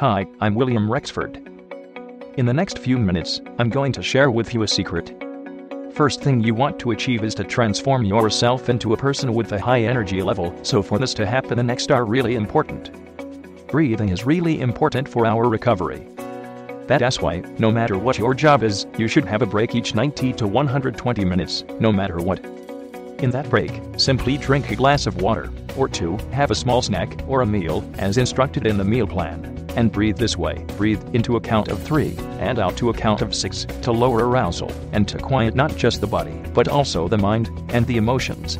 Hi, I'm William Rexford. In the next few minutes, I'm going to share with you a secret. First thing you want to achieve is to transform yourself into a person with a high energy level, so for this to happen the next are really important. Breathing is really important for our recovery. That's why, no matter what your job is, you should have a break each 90 to 120 minutes, no matter what. In that break, simply drink a glass of water, or two, have a small snack or a meal, as instructed in the meal plan. And breathe this way. Breathe into a count of 3, and out to a count of 6, to lower arousal, and to quiet not just the body, but also the mind, and the emotions.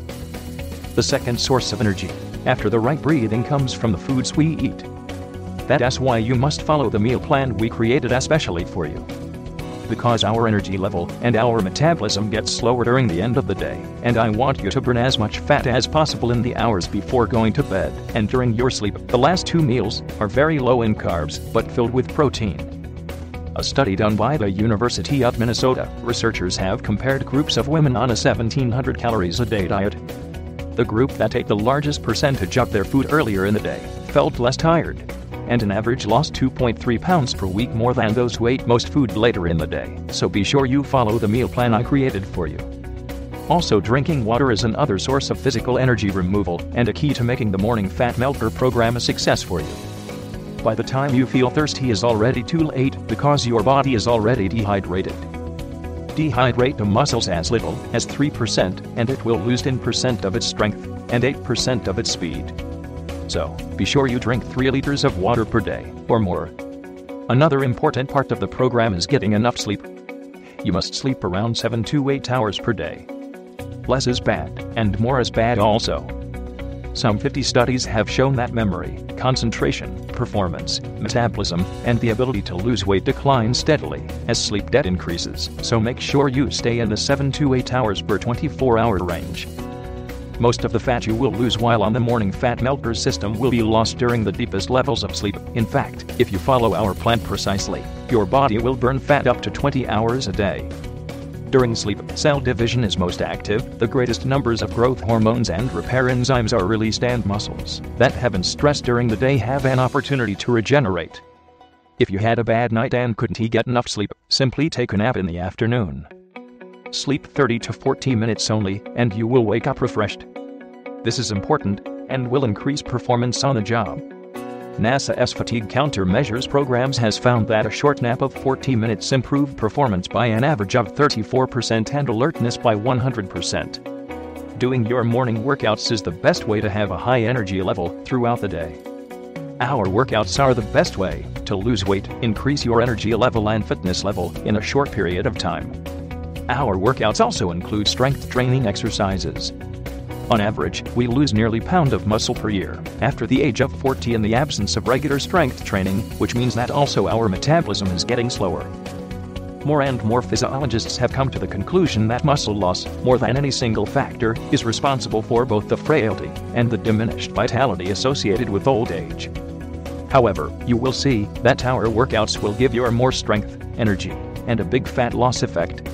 The second source of energy, after the right breathing, comes from the foods we eat. That's why you must follow the meal plan we created especially for you. Because our energy level and our metabolism gets slower during the end of the day, and I want you to burn as much fat as possible in the hours before going to bed and during your sleep. The last 2 meals are very low in carbs, but filled with protein. A study done by the University of Minnesota, researchers have compared groups of women on a 1,700 calories a day diet. The group that ate the largest percentage of their food earlier in the day felt less tired, and an average lost 2.3 pounds per week more than those who ate most food later in the day. So be sure you follow the meal plan I created for you. Also, drinking water is another source of physical energy removal and a key to making the morning fat melter program a success for you. By the time you feel thirsty is already too late because your body is already dehydrated. Dehydrate the muscles as little as 3% and it will lose 10% of its strength and 8% of its speed. So, be sure you drink 3 liters of water per day, or more. Another important part of the program is getting enough sleep. You must sleep around 7 to 8 hours per day. Less is bad, and more is bad also. Some 50 studies have shown that memory, concentration, performance, metabolism, and the ability to lose weight decline steadily as sleep debt increases, so make sure you stay in the 7 to 8 hours per 24-hour range. Most of the fat you will lose while on the morning fat melter system will be lost during the deepest levels of sleep. In fact, if you follow our plan precisely, your body will burn fat up to 20 hours a day. During sleep, cell division is most active, the greatest numbers of growth hormones and repair enzymes are released, and muscles that have been stressed during the day have an opportunity to regenerate. If you had a bad night and couldn't get enough sleep, simply take a nap in the afternoon. Sleep 30 to 40 minutes only, and you will wake up refreshed. This is important, and will increase performance on the job. NASA's fatigue countermeasures programs has found that a short nap of 40 minutes improve performance by an average of 34% and alertness by 100%. Doing your morning workouts is the best way to have a high energy level throughout the day. Our workouts are the best way to lose weight, increase your energy level and fitness level in a short period of time. Our workouts also include strength training exercises. On average, we lose nearly a pound of muscle per year after the age of 40 in the absence of regular strength training, which means that also our metabolism is getting slower. More and more physiologists have come to the conclusion that muscle loss, more than any single factor, is responsible for both the frailty and the diminished vitality associated with old age. However, you will see that our workouts will give you more strength, energy, and a big fat loss effect.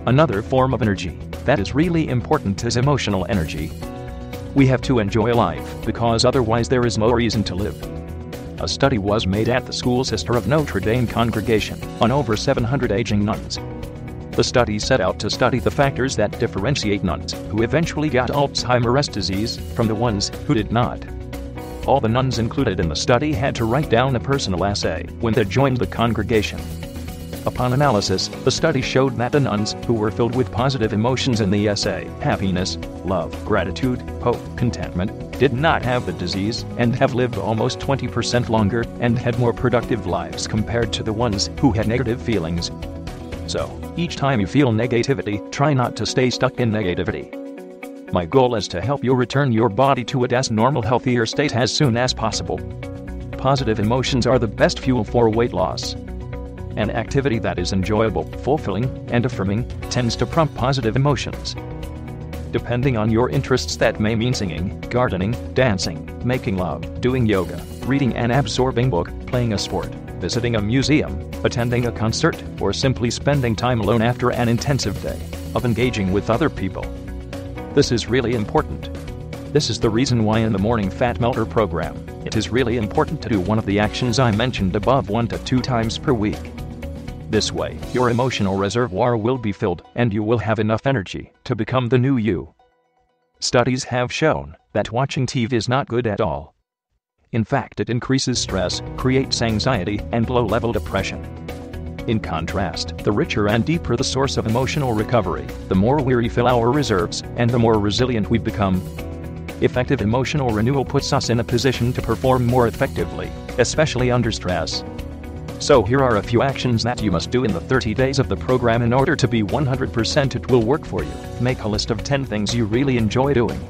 Another form of energy that is really important is emotional energy. We have to enjoy life because otherwise there is no reason to live. A study was made at the School Sister of Notre Dame congregation on over 700 aging nuns. The study set out to study the factors that differentiate nuns who eventually got Alzheimer's disease from the ones who did not. All the nuns included in the study had to write down a personal essay when they joined the congregation. Upon analysis, the study showed that the nuns who were filled with positive emotions in the essay, happiness, love, gratitude, hope, contentment, did not have the disease and have lived almost 20% longer and had more productive lives compared to the ones who had negative feelings. So, each time you feel negativity, try not to stay stuck in negativity. My goal is to help you return your body to its normal, healthier state as soon as possible. Positive emotions are the best fuel for weight loss. An activity that is enjoyable, fulfilling, and affirming tends to prompt positive emotions. Depending on your interests, that may mean singing, gardening, dancing, making love, doing yoga, reading an absorbing book, playing a sport, visiting a museum, attending a concert, or simply spending time alone after an intensive day of engaging with other people. This is really important. This is the reason why in the Morning Fat Melter program, it is really important to do one of the actions I mentioned above 1 to 2 times per week. This way, your emotional reservoir will be filled and you will have enough energy to become the new you. Studies have shown that watching TV is not good at all. In fact, it increases stress, creates anxiety, and low-level depression. In contrast, the richer and deeper the source of emotional recovery, the more we refill our reserves, and the more resilient we become. Effective emotional renewal puts us in a position to perform more effectively, especially under stress. So here are a few actions that you must do in the 30 days of the program in order to be 100% it will work for you. Make a list of 10 things you really enjoy doing.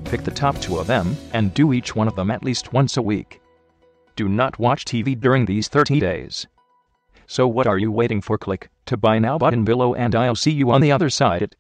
Pick the top 2 of them, and do each one of them at least once a week. Do not watch TV during these 30 days. So what are you waiting for? Click to buy now button below and I'll see you on the other side.